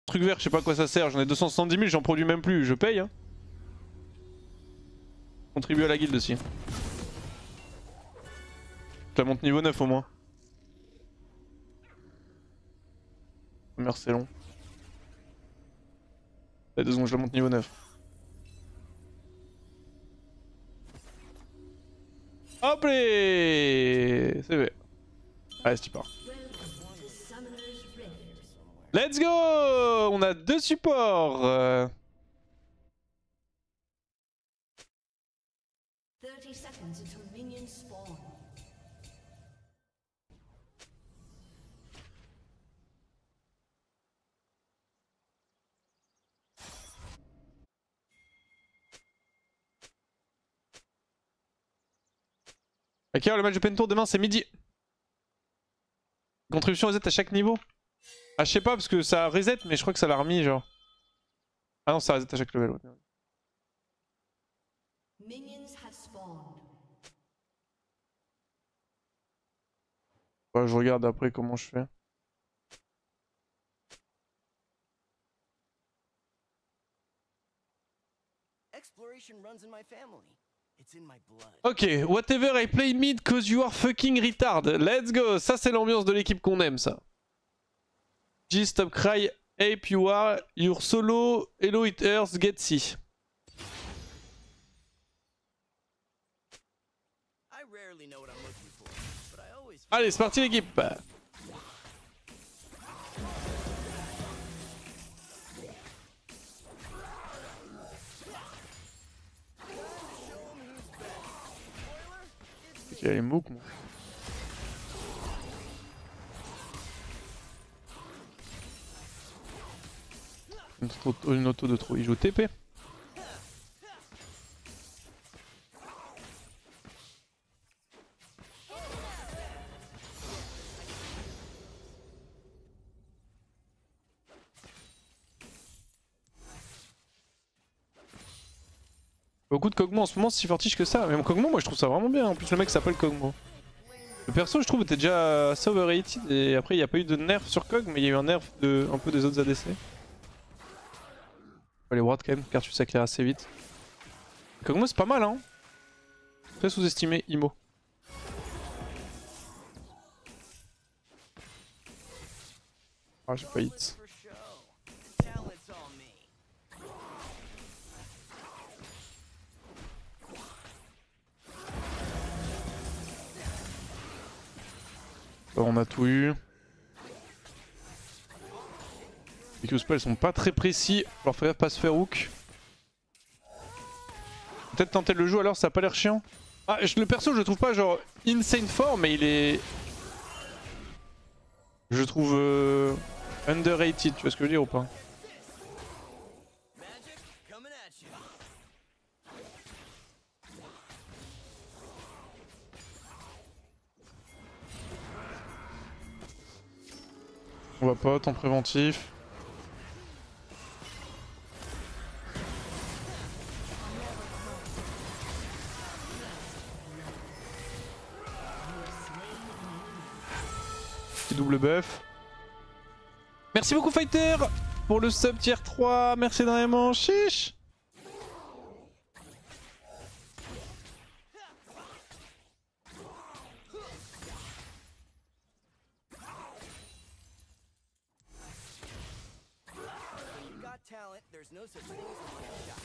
truc vert, je sais pas à quoi ça sert. J'en ai 270 000, j'en produis même plus. Je paye. Hein. Contribue à la guilde aussi. Je la monte niveau 9 au moins. Merci, c'est long. Il y a 2 secondes, je la monte niveau 9. Hop les, c'est fait. Allez, c'est part. Let's go. On a 2 supports. 30 seconds until minions spawn. Ok, le match de Pentour demain c'est midi. Contribution reset à chaque niveau. Ah je sais pas parce que ça reset mais je crois que ça l'a remis genre. Ah non ça reset à chaque level. Ouais. Minions have spawned. Ouais, je regarde après comment je fais. Exploration runs in my family. It's in my blood. Ok, whatever I play mid cause you are fucking retard. Let's go, ça c'est l'ambiance de l'équipe qu'on aime ça. G stop cry, ape you are, your solo, hello it hurts, get see. I rarely know what I'm looking for, but I always Allez c'est parti l'équipe. Ok, elle est mouk moi. Une auto de trop, il joue TP. Beaucoup de Kog'Maw en ce moment, si fortiche que ça. Même Kog'Maw, moi je trouve ça vraiment bien. En plus, le mec s'appelle Kog'Maw. Le perso, je trouve, était déjà assez overrated. Et après, il n'y a pas eu de nerf sur Kog, mais il y a eu un nerf de un peu des autres ADC. Faut aller ward quand même, car tu s'éclaire assez vite. Kog'Maw, c'est pas mal, hein. Très sous-estimé, Imo. Ah, j'ai pas hit. for show. The talent's on me. On a tout eu. Les Q-spells sont pas très précis. Alors faut pas se faire hook. Peut-être tenter le jeu alors, ça a pas l'air chiant. Ah, le perso, je le trouve pas genre insane fort, mais il est. Je le trouve underrated, tu vois ce que je veux dire ou pas? Magic coming at you. On va pas, temps préventif. Petit double buff. Merci beaucoup Fighter pour le sub tier 3, merci énormément, chiche. When you've got talent, there's no such thing as a one shot.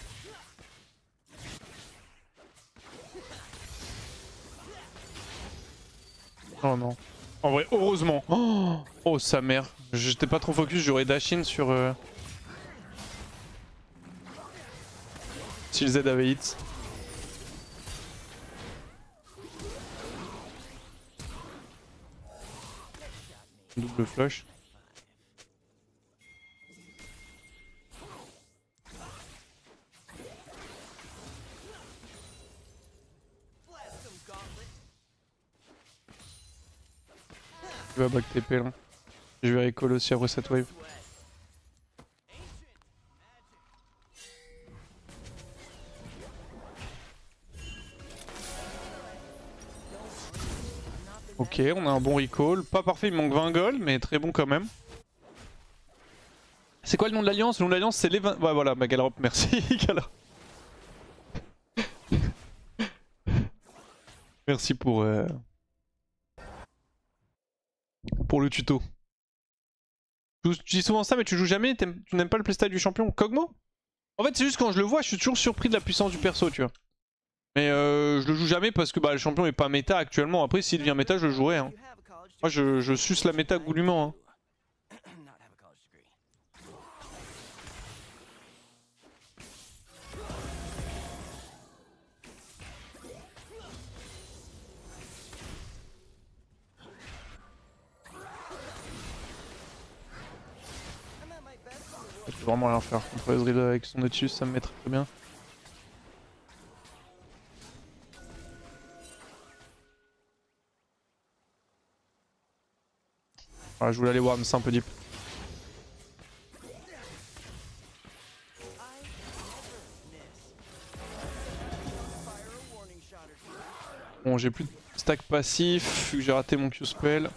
Oh non. En vrai, heureusement. Oh sa mère. J'étais pas trop focus, j'aurais dash-in sur... Si le Z avait hit. Double flush. Blast 'em, gauntlet. Je vais back TP là. Je vais recall aussi après cette wave. Ok, on a un bon recall. Pas parfait, il manque 20 gold, mais très bon quand même. C'est quoi le nom de l'alliance? Le nom de l'alliance c'est les 20... Ouais voilà, bah Galrop, merci Galrop. Merci pour le tuto. Tu dis souvent ça mais tu joues jamais, tu n'aimes pas le playstyle du champion. Kog'Maw? En fait c'est juste quand je le vois je suis toujours surpris de la puissance du perso tu vois. Mais je le joue jamais parce que bah, le champion est pas méta actuellement. Après s'il devient méta je le jouerai. Hein. Moi je suce la méta goulûment. Hein. Je peux vraiment rien faire contre Ezreal avec son Nautilus, ça me met très bien. Ah, je voulais aller voir, mais c'est un peu deep. Bon, j'ai plus de stack passif, vu que j'ai raté mon Q-spell.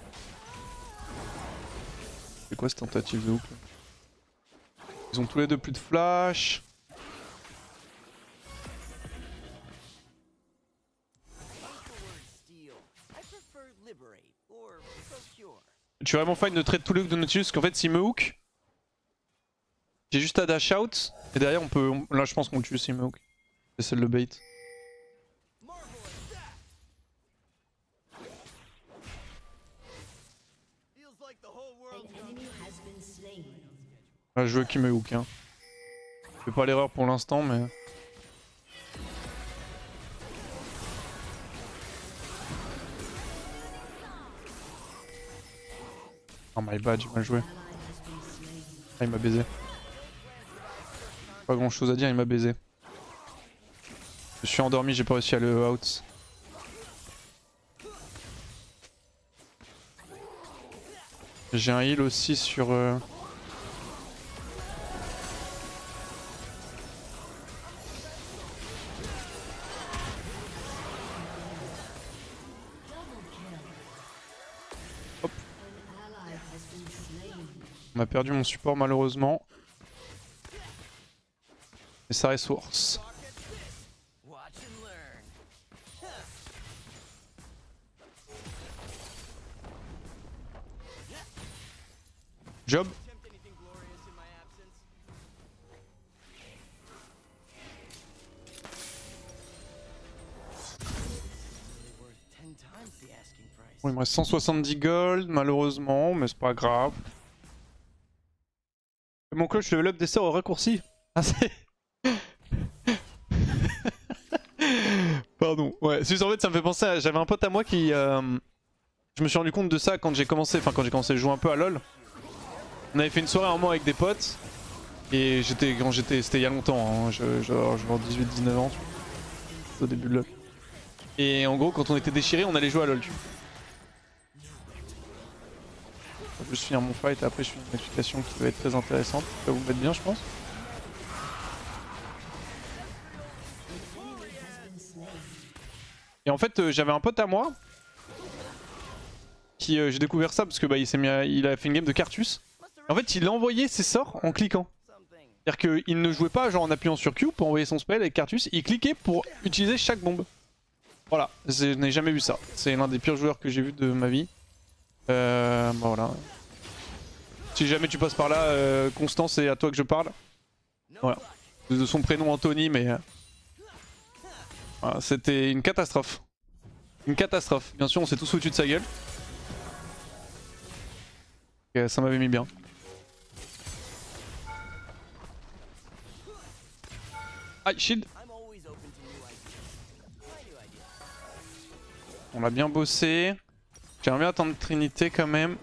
C'est quoi cette tentative de hook là? Ils ont tous les deux plus de flash. Je suis vraiment fine de trade tous les hooks de Nautilus, parce qu'en fait s'il me hook, j'ai juste à dash out, et derrière on peut... Là je pense qu'on le tue s'il me hook. J'essaie de le bait. Là je veux qu'il me hook hein. Je fais pas l'erreur pour l'instant mais... Oh my bad, j'ai mal joué. Ah il m'a baisé. Pas grand chose à dire, il m'a baisé. Je suis endormi, j'ai pas réussi à le out. J'ai un heal aussi sur... Hop. On a perdu mon support malheureusement. Mais ça reste worse. Job. Bon, il me reste 170 gold malheureusement, mais c'est pas grave. Mon coach level up des sorts au raccourci. Ah c'est... Pardon. Ouais, c'est en fait ça me fait penser à... J'avais un pote à moi qui... Je me suis rendu compte de ça quand j'ai commencé... Enfin quand j'ai commencé à jouer un peu à LoL. On avait fait une soirée un moment avec des potes. Et c'était il y a longtemps, hein, genre 18-19 ans, tu vois, au début de LoL. Et en gros quand on était déchirés on allait jouer à LoL, tu vois. Je vais juste finir mon fight et après je fais une explication qui va être très intéressante, ça va vous mettre bien je pense. Et en fait j'avais un pote à moi qui j'ai découvert ça parce que bah, il a fait une game de Cartus. En fait il a envoyé ses sorts en cliquant. C'est-à-dire qu'il ne jouait pas genre en appuyant sur Q pour envoyer son spell avec Cartus, il cliquait pour utiliser chaque bombe. Voilà, je n'ai jamais vu ça. C'est l'un des pires joueurs que j'ai vu de ma vie. Bah voilà. Si jamais tu passes par là, Constant, c'est à toi que je parle. Voilà. De son prénom Anthony, mais... Voilà, c'était une catastrophe. Une catastrophe. Bien sûr, on s'est tous foutus de sa gueule. Et ça m'avait mis bien. Aïe, shield. On a bien bossé. J'aimerais bien attendre Trinité quand même.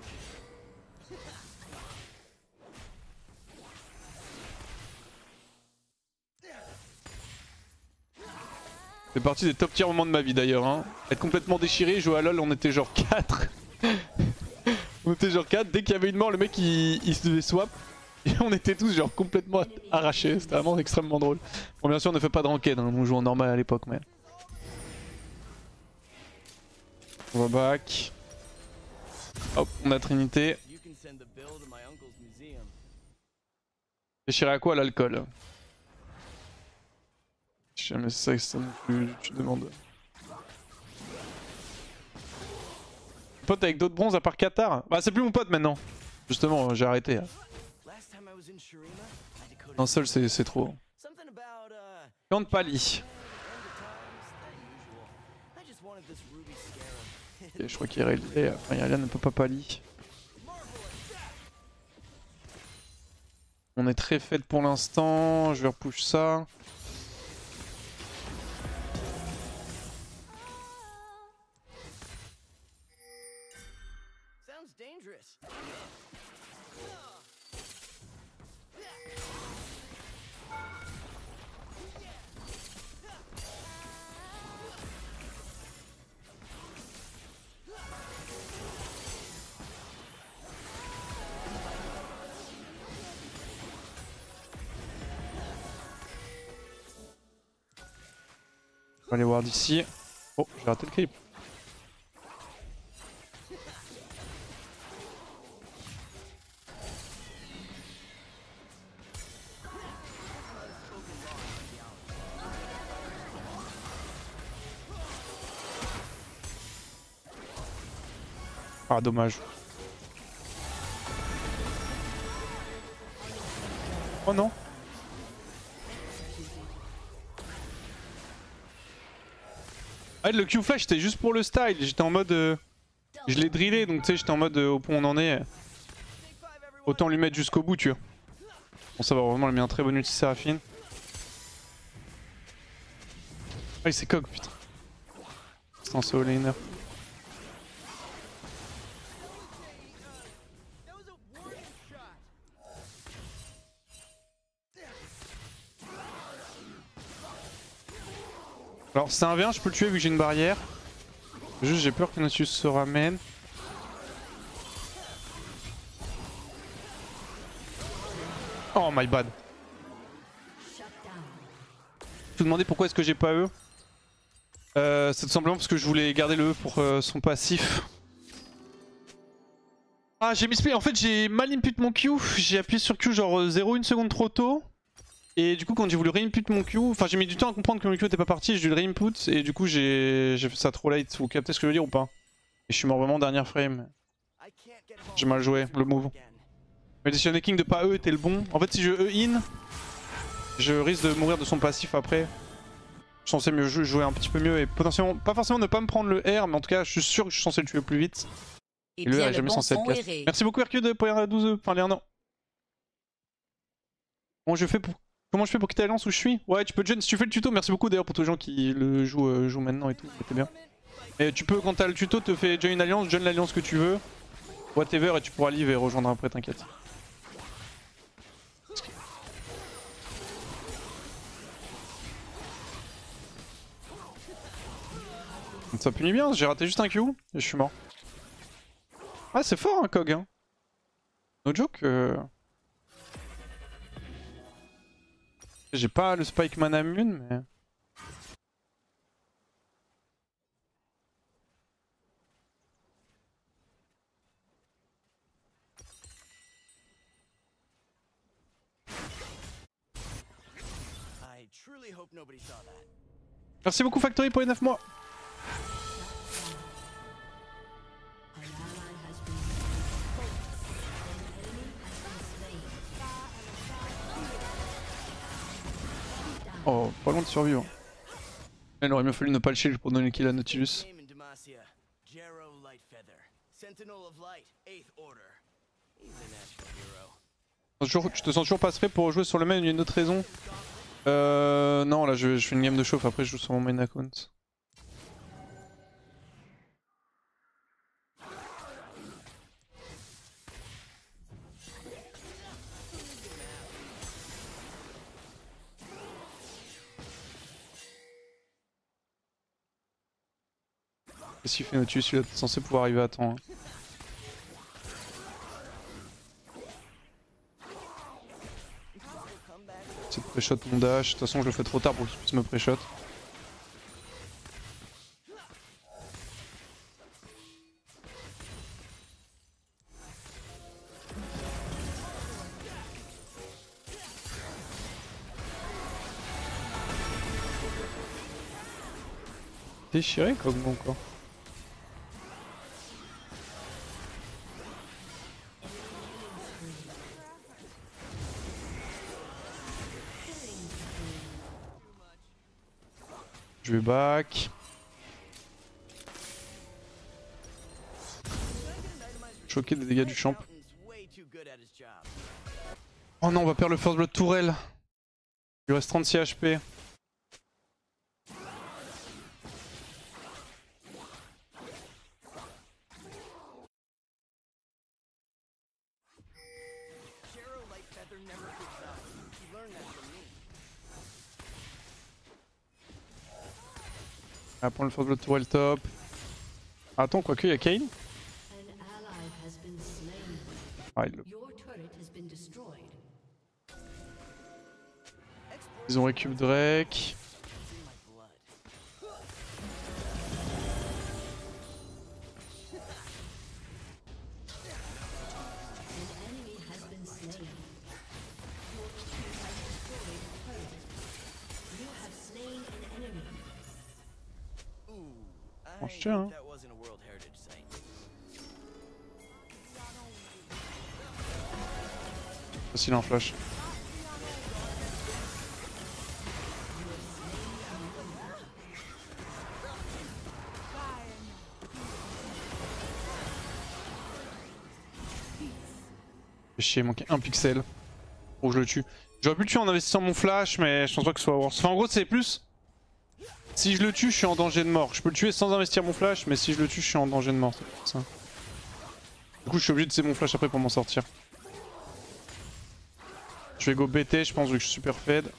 C'est parti des top tiers moments de ma vie d'ailleurs. Hein. Être complètement déchiré, jouer à LoL, on était genre 4. On était genre 4. Dès qu'il y avait une mort, le mec il se devait swap. Et on était tous genre complètement arrachés. C'était vraiment extrêmement drôle. Bon, bien sûr, on ne fait pas de ranked. Hein. On joue en normal à l'époque, mais. On va back. Hop, on a Trinité. Déchiré à quoi l'alcool? Je sais jamais c'est ça que ça non plus tu demandes. Pote avec d'autres bronzes à part Qatar? Bah c'est plus mon pote maintenant. Justement, j'ai arrêté. Last time I was in Shurima, I decoded Un seul c'est trop. something about Plante Pali. I just wanted this ruby scarab. Ok, je crois qu'Irelia ne peut pas Pali. On est très faible pour l'instant, je vais repush ça. Sounds dangerous. On va aller voir d'ici. Oh, j'ai raté le creep. Ah, dommage. Oh non. Ah, le Q-Flash c'était juste pour le style, j'étais en mode... je l'ai drillé donc tu sais j'étais en mode au point où on en est. Autant lui mettre jusqu'au bout tu vois. Bon ça va vraiment, il a mis un très bon ulti Seraphine. Ah il s'est cog putain. C'est un solo laner. Alors c'est un V1, je peux le tuer vu que j'ai une barrière. Juste j'ai peur que Nautilus se ramène. Oh my bad. Je me demandais pourquoi est-ce que j'ai pas E. C'est tout simplement parce que je voulais garder le E pour son passif. Ah j'ai misplay, en fait j'ai mal input mon Q. J'ai appuyé sur Q genre 0,1 seconde trop tôt. Et du coup quand j'ai voulu réinput mon Q, enfin j'ai mis du temps à comprendre que mon Q était pas parti, j'ai dû le réinput et du coup j'ai fait ça trop late. Vous captez ce que je veux dire ou pas? Et je suis mort vraiment dernière frame. J'ai mal joué le move. Mais le decision making de pas E était le bon. En fait si je E in, je risque de mourir de son passif après. Je suis censé mieux jouer un petit peu mieux et potentiellement, pas forcément ne pas me prendre le R, mais en tout cas je suis sûr que je suis censé le tuer plus vite. Et le R est jamais censé être casse. Merci beaucoup Hercule pour les 12, enfin les 1 an. Bon je fais pour... Comment je fais pour quitter l'alliance où je suis? Ouais tu peux join si tu fais le tuto, merci beaucoup d'ailleurs pour tous les gens qui le jouent maintenant et tout, c'était bien. Et tu peux quand t'as le tuto te fais join une alliance, join l'alliance que tu veux. Whatever et tu pourras live et rejoindre après, t'inquiète. Ça punit bien, j'ai raté juste un Q et je suis mort. Ah c'est fort un Kog hein. No joke. J'ai pas le Spike Mana Mune mais... I truly hope nobody saw that. Merci beaucoup Factory pour les 9 mois. Oh, pas loin de survivre. Il aurait mieux fallu ne pas le shield pour donner le kill à Nautilus. Name in Demacia, Jarrow Lightfeather, Sentinel of Light, 8th Order. He's a natural hero. Tu te sens toujours pas prêt pour jouer sur le main, il y a une autre raison. Non, là je fais une game de chauffe, après je joue sur mon main account. Qu'est-ce qu'il fait Nautilus? Il est censé pouvoir arriver à temps. Hein. C'est de pré-shot mon dash, de toute façon je le fais trop tard pour qu'il puisse me pré-shot. déchiré comme moi encore. Je vais back. Choqué des dégâts du champ. Oh non, on va perdre le First Blood Tourelle. Il lui reste 36 HP. Ah, prendre le First Blood Tourelle top. Attends, quoique, il y a Kayn. Ah, ils ont récup Drake. Oh, je tiens, hein. Facile en flash. Fait chier, il manquait un pixel. Faut que je le tue. J'aurais pu le tuer en investissant mon flash, mais je pense pas que ce soit worth. Enfin, en gros, c'est plus. Si je le tue, je suis en danger de mort. Je peux le tuer sans investir mon flash, mais si je le tue, je suis en danger de mort. C'est pour ça. Du coup, je suis obligé de save mon flash après pour m'en sortir. Je vais go BT, je pense, vu que je suis super fed.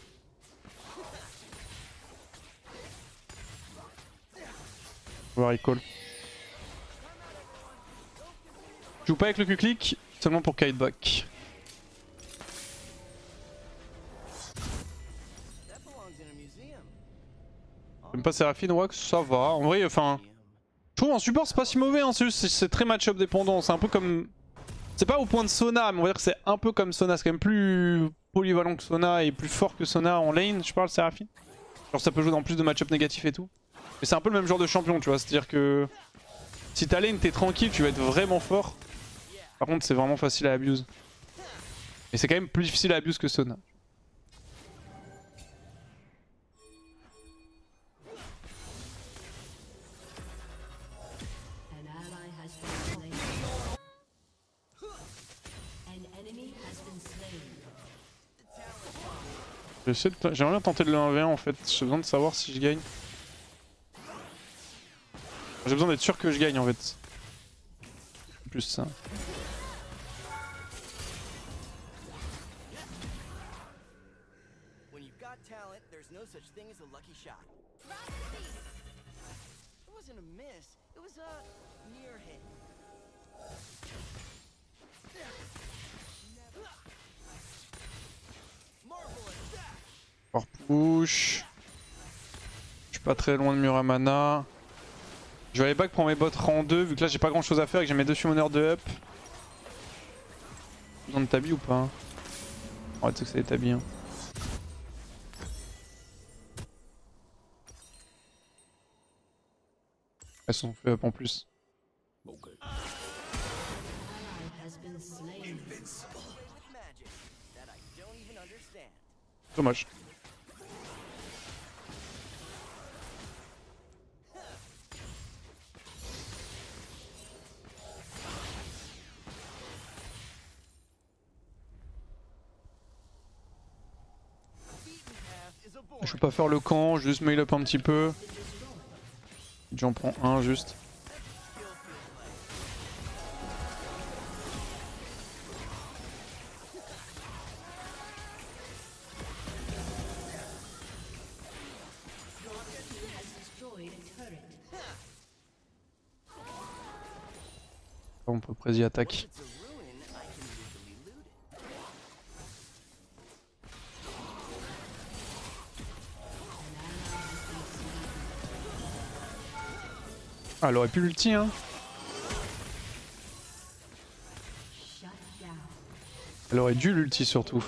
On va recall. Je joue pas avec le Q-click, seulement pour kite back. J'aime pas Seraphine, Wax, ça va. En vrai, enfin. Je trouve en support c'est pas si mauvais, hein. C'est très match-up dépendant. C'est un peu comme. C'est pas au point de Sona, mais on va dire que c'est un peu comme Sona. C'est quand même plus polyvalent que Sona et plus fort que Sona en lane, je parle, Seraphine. Genre ça peut jouer dans plus de match-up négatifs et tout. Mais c'est un peu le même genre de champion, tu vois. C'est-à-dire que si ta lane t'es tranquille, tu vas être vraiment fort. Par contre, c'est vraiment facile à abuse. Et c'est quand même plus difficile à abuse que Sona. J'aimerais bien tenter de le 1v1 en fait, j'ai besoin de savoir si je gagne. J'ai besoin d'être sûr que je gagne en fait. Plus ça. Power push. Je suis pas très loin de Muramana. Je vais aller back pour mes bots rang 2 vu que là j'ai pas grand chose à faire et que j'ai mes 2 summoners de up. Besoin de tabi ou pas? Ouais, tu sais que c'est des tabis. Hein. Elles sont fait up en plus. Dommage. Je peux pas faire le camp, juste mail up un petit peu. J'en prends un juste. On peut prési attaque. Ah, elle aurait pu l'ulti hein. Elle aurait dû l'ulti surtout.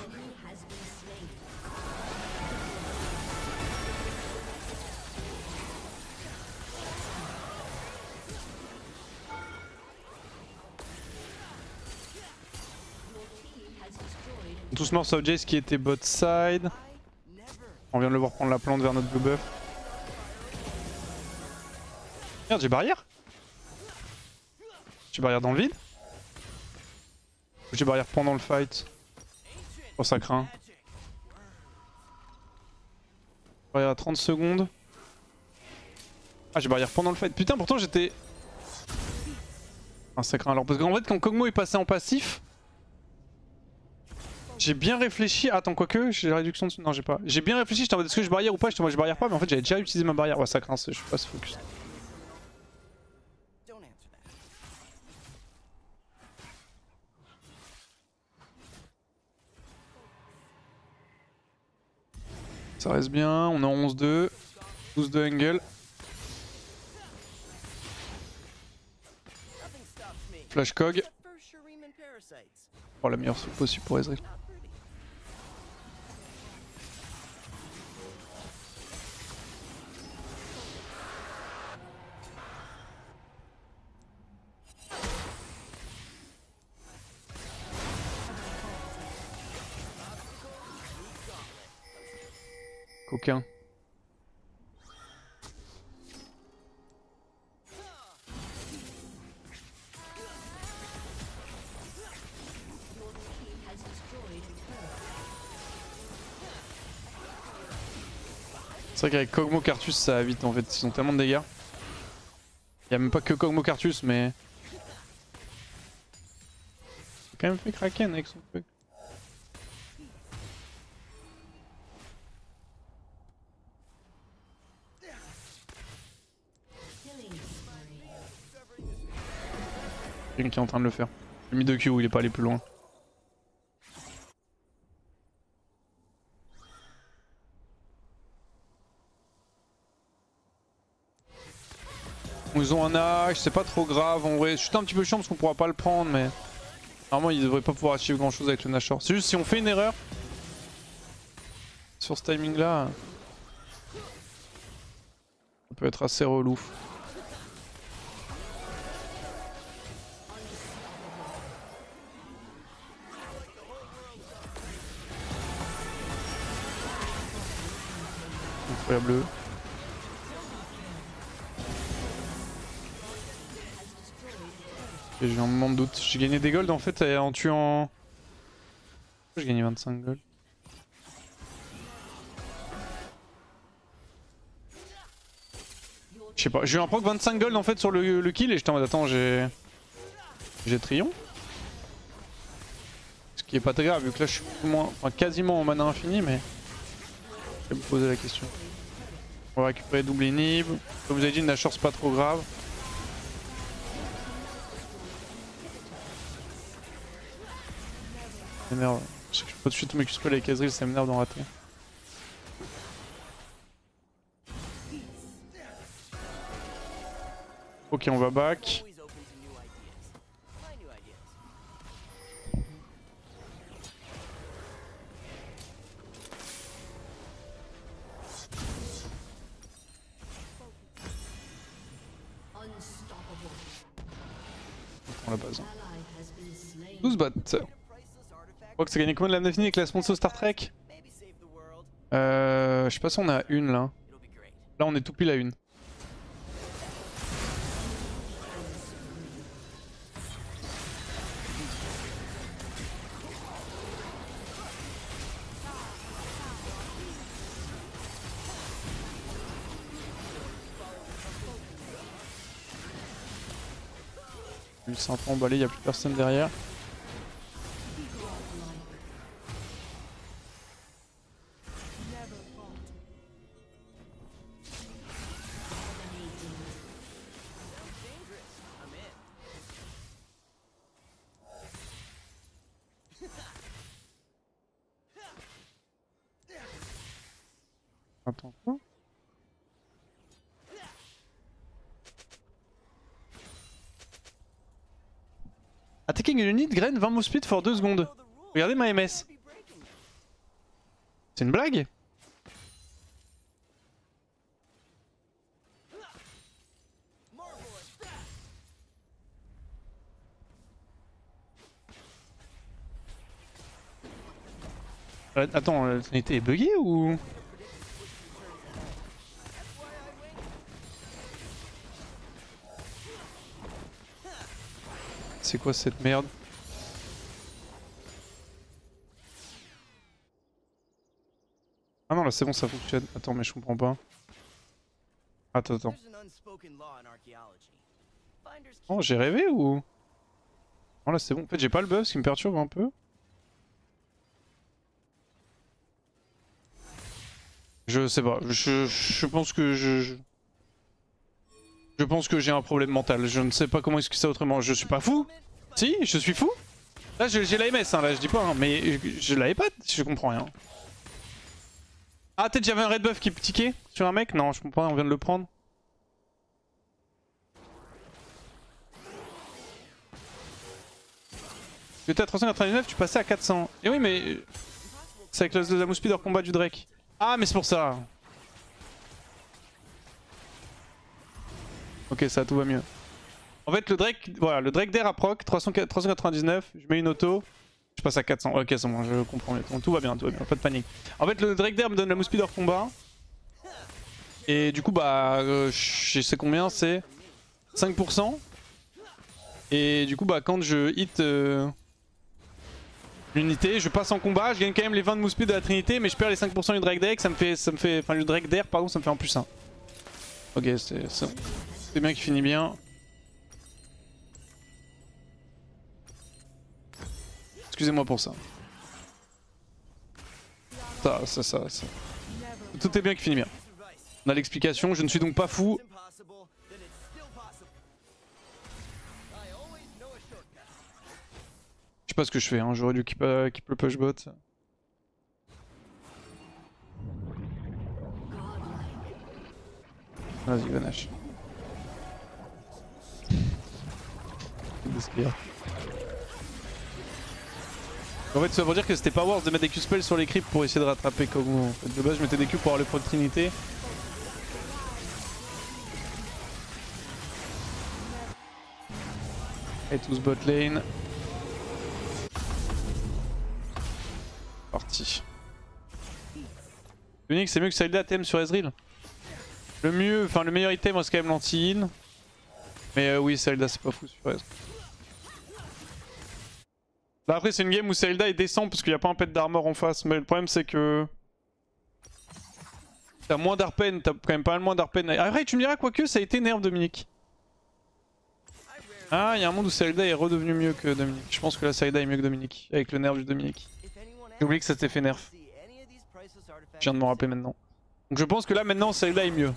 tous morts sauf Jace qui était bot side. On vient de le voir prendre la plante vers notre blue buff. Merde, j'ai barrière. J'ai barrière dans le vide. J'ai barrière pendant le fight. Oh, ça craint. Barrière à 30 secondes. Ah, j'ai barrière pendant le fight. Putain, pourtant j'étais... Ah, ça craint alors. Parce qu'en fait, quand Kog'Maw est passé en passif, j'ai bien réfléchi. Attends, quoique, j'ai la réduction dessus. Non, j'ai pas. J'ai bien réfléchi. J'étais en mode est-ce que je barrière ou pas? J'étais en mode je barrière pas, mais en fait, j'avais déjà utilisé ma barrière. Ouais, ça craint, je suis pas ce focus. Ça reste bien, on est en 11-2, 12-2 angle. Flash Cog. Oh, la meilleure soupe possible pour Ezreal. Coquin. C'est vrai qu'avec Kog'Maw Cartus ça va vite en fait, ils ont tellement de dégâts. Il y a même pas que Kog'Maw Cartus mais... Il a quand même fait Kraken avec son truc. Quelqu'un qui est en train de le faire. J'ai mis 2 Q, il est pas allé plus loin. Ils ont un H, c'est pas trop grave en vrai. Je suis un petit peu chiant parce qu'on pourra pas le prendre mais... Normalement il devrait pas pouvoir achieve grand chose avec le Nashor. C'est juste si on fait une erreur sur ce timing là, ça peut être assez relou. Incroyable. J'ai eu un moment de doute. J'ai gagné des golds en fait en tuant... J'ai gagné 25 golds. Je sais pas, j'ai eu un proc 25 gold en fait sur le kill et j'étais en mode attends j'ai Trion. Ce qui est pas très grave vu que là je suis quasiment en mana infini mais... Je vais me poser la question. On va récupérer double inhib. Comme vous avez dit, Nashor c'est pas trop grave. Ça m'énerve. Je sais que je peux tout de suite m'excuser avec Ezreal, ça m'énerve d'en rater. Ok, on va back. On la base. 12 bots. Je crois que c'est gagné combien de la avec la sponsor Star Trek? Je sais pas si on a une là. Là on est tout pile à une. Il s'est un peu emballé, il n'y a plus personne derrière. Attends quoi? Attacking une unit, graine 20 move speed for 2 secondes. Regardez ma MS. C'est une blague? Attends, la Trinité est buggée ou... C'est quoi cette merde? Ah non, là c'est bon, ça fonctionne. Attends, mais je comprends pas. Attends. Oh, j'ai rêvé ou... Non, là c'est bon. En fait, j'ai pas le buff, ce qui me perturbe un peu. Je sais pas. Je pense que je pense que j'ai un problème mental. Je ne sais pas comment expliquer ça autrement. Je suis pas fou. Si, je suis fou. Là, j'ai la MS, hein, là, je dis pas, hein, mais je l'avais pas. Je comprends rien. Ah, peut-être j'avais un red buff qui tiquait sur un mec? Non, je comprends pas, on vient de le prendre. Tu étais à 399, tu passais à 400. Et oui, mais c'est avec la move speed hors combat du Drake. Ah, mais c'est pour ça. Ok, ça, tout va mieux. En fait, le Drake, voilà, le Drake d'air à proc, 399, je mets une auto, je passe à 400. Ok, c'est bon, je comprends mieux. Tout va bien, pas de panique. En fait, le Drake d'air me donne la move speed hors combat. Et du coup, bah, je sais combien, c'est 5%. Et du coup, bah, quand je hit l'unité, je passe en combat, je gagne quand même les 20 de move speed de la Trinité, mais je perds les 5% du Drake deck, enfin le Drake d'air, pardon, ça me fait en plus 1. Ok, c'est bien qui finit bien. Excusez-moi pour ça. Ça. Tout est bien qui finit bien. On a l'explication, je ne suis donc pas fou. Je sais pas ce que je fais, hein. J'aurais dû keep le push bot. Vas-y, Vanache. En fait, ça veut dire que c'était pas worth de mettre des Q-spells sur les creeps pour essayer de rattraper Kog'Maw. En fait, de base, je mettais des Q pour avoir le pro de Trinité. Et tous bot lane. Parti. L'unique, c'est mieux que Syelda TM sur Ezreal. Le meilleur item, c'est quand même l'anti-heal. Mais oui, Syelda, c'est pas fou sur Ezreal. Là, après, c'est une game où Syelda il descend parce qu'il n'y a pas un pet d'armor en face. Mais le problème, c'est que t'as moins d'arpen, t'as quand même pas mal moins d'arpen. Après, tu me diras, quoique, ça a été nerf Dominique. Ah, il y a un monde où Syelda est redevenu mieux que Dominique. Je pense que la Syelda est mieux que Dominique, avec le nerf du Dominique. J'ai oublié que ça s'était fait nerf. Je viens de m'en rappeler maintenant. Donc je pense que là, maintenant, Syelda est mieux.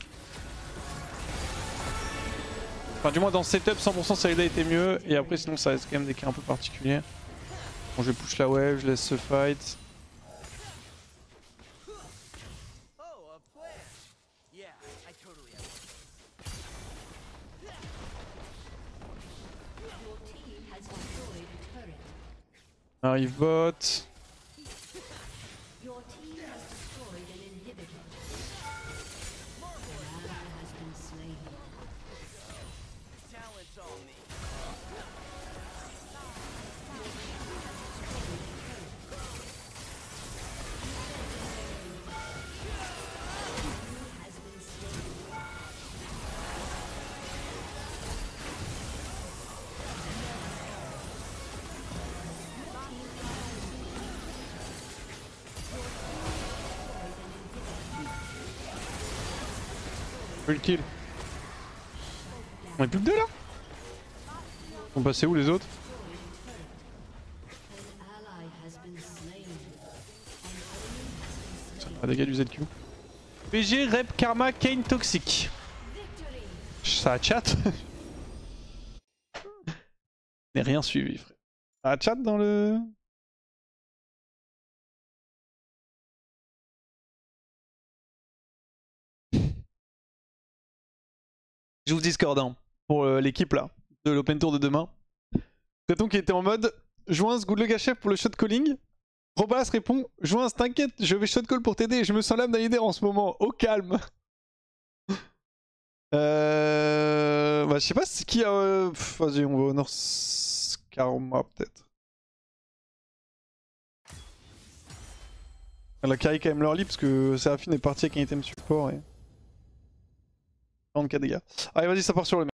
Enfin, du moins, dans ce setup, 100% Syelda était mieux. Et après, sinon, ça reste quand même des cas un peu particuliers. Bon, je push la wave, je laisse ce fight. Arrive bot. Your team has destroyed an inhibitor. An ally has been slain. Talent's on me. Has been slain. Full kill. On est plus que deux là? Ils sont passés où les autres? An ally has been slain. Ah, dégâts du ZQ. PG, Rep, Karma, Kane, Toxic. Ça a chat. N'ai rien suivi, frère. Ça a chat dans le... Je vous Discord hein, pour l'équipe là, de l'Open Tour de demain. Creton qui était en mode Joins, good luck à chef pour le shot calling. Robas répond Joins, t'inquiète, je vais shot call pour t'aider. Je me sens l'âme d'un leader en ce moment. Au calme. Bah, je sais pas ce qui a. Vas-y, on va honor Karma peut-être. Elle a carry quand même leur lit parce que Seraphine est partie avec un item support et 44 dégâts. Allez vas-y ça part sur le